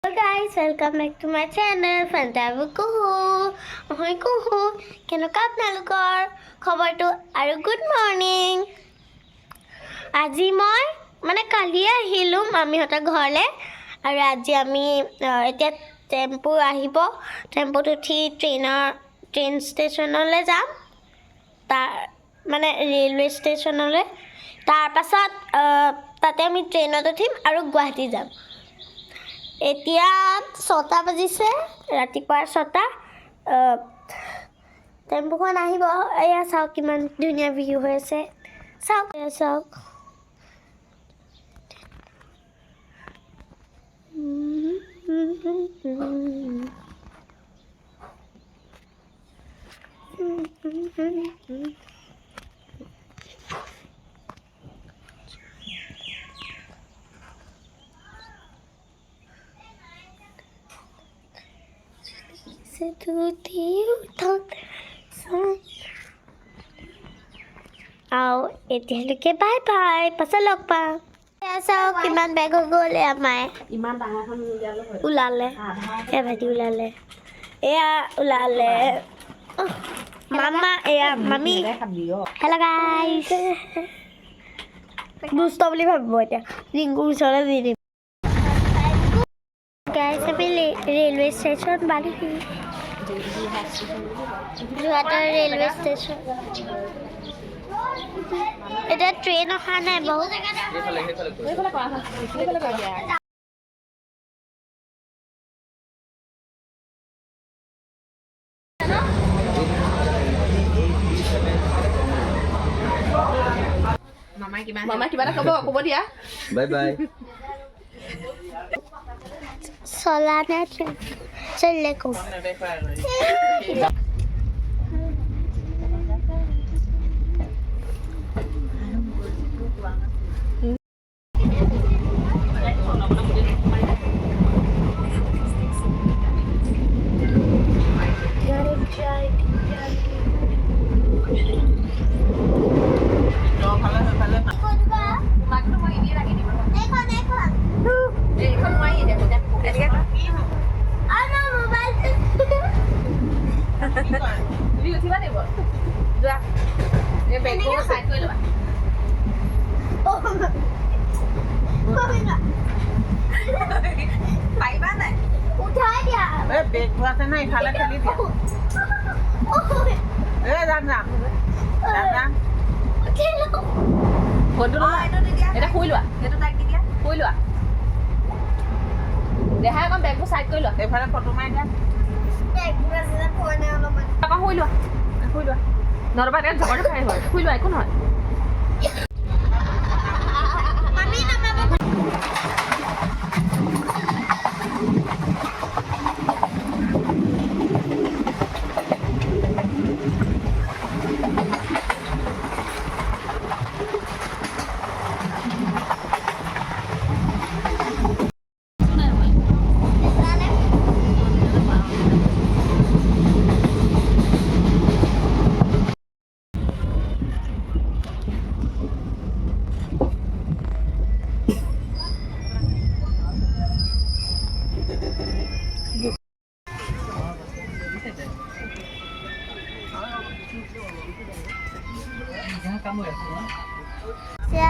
Hello guys, welcome back to my channel. Fantabu Kuhu. Moi Kuhu. Kenuka apnalokor khobortu aru good morning. Aji moi mane kali ahilu mami hota ghorle aru aji ami etia tempo ahibo. Tempo to train station ole jam. Tar mane railway station ole. Tar pasat tate ami train oto thim aru Guwahati jam. এতিয়া 6টা বাজিছে ৰাতিপুৱাৰ 6টা টেম্পুখন আহিব এয়া চাওক কিমান ধুনীয়া ভিউ হৈ আছে চাওক আৰু এতিয়ালৈকে বাই বাই পাছত লগ পাম চাওক কিমান বেগ হৈ গ'ল আমাৰ ইমান ডাঙৰখন ওলালে এয়া ভাইটি ওলালে এয়া ওলালে মামা এয়া মামি হেল্ল' গাইছ দুষ্ট বুলি ভাবিব এতিয়া ৰিংকুৰ ওচৰলৈ দি দিম গাইছ আমি ৰেলৱে ষ্টেচন পালোহি যোৰহাটৰ ৰেলৱে ষ্টেচন এটা ট্ৰেইন অহা নাই বহুত মামা কিবা এটা ক'ব দিয়া বাই বাই চলা নে চলিলে কম দেখাই অকণ বেগবোৰ চাইড কৰি লোৱা এইফালে ফটো মাৰি দিয়া অকণ শুই লোৱা নৰবা এতিয়া ঝগৰটো খাই হয় শুই লোৱা একো নহয়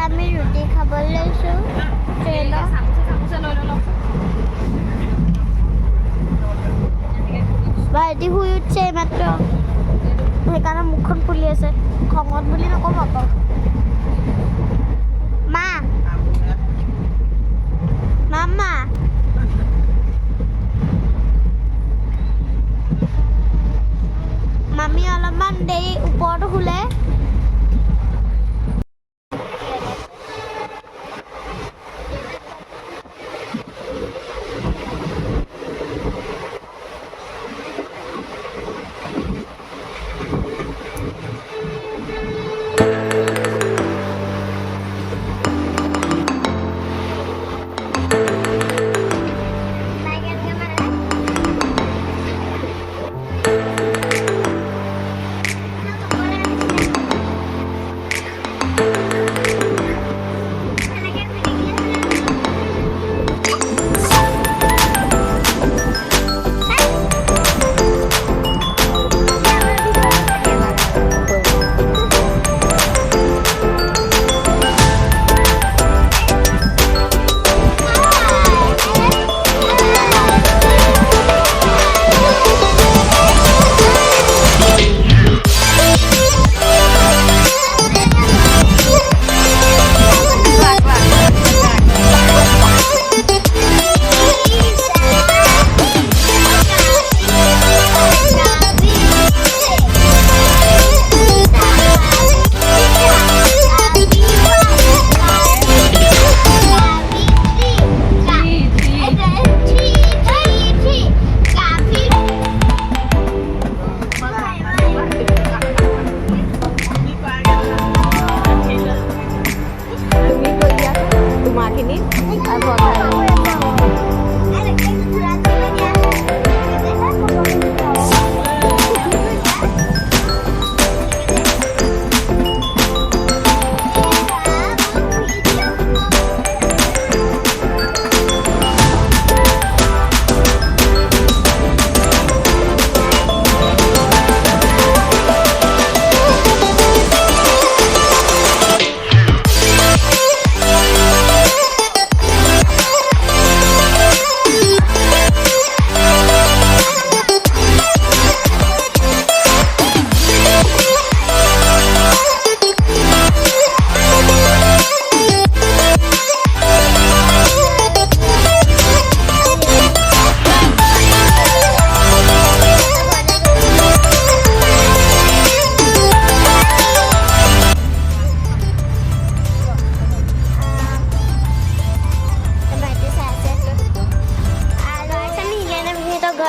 আমি ৰুটি খাবলৈ লৈছোঁ ট্ৰেইনত ভাইটি শুই উঠিছে মাত্ৰ সেইকাৰণে মুখখন ফুলি আছে খঙত বুলি নক'ম আকৌ মামা মামী অলপমান দেৰি ওপৰতো শুলে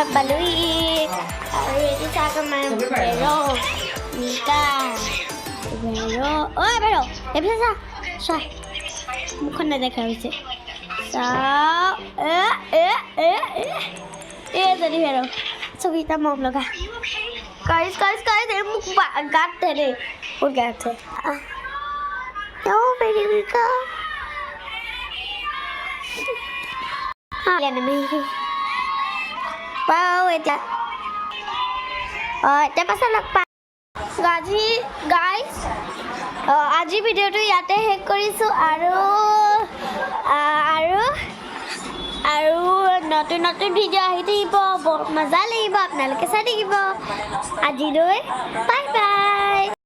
পালোহি আৰু এইটো চাওক আমাৰ ভেৰ নিকা ভেৰ ঐ ভেৰ এইফালে চা মুখখন নেদেখা হৈছে চাওঁ যদি ভেৰ ছবিটা মৰম লগা কাইজ এই মোক গাত ধৰে বহুত গাত ধৰে বেৰিকা এতিয়া পাছত লগ পাম আজি ভিডিঅ'টো ইয়াতে শেষ কৰিছোঁ আৰু নতুন ভিডিঅ' আহি থাকিব বৰ মজা লাগিব আপোনালোকে চাই থাকিব আজিলৈ বাই বাই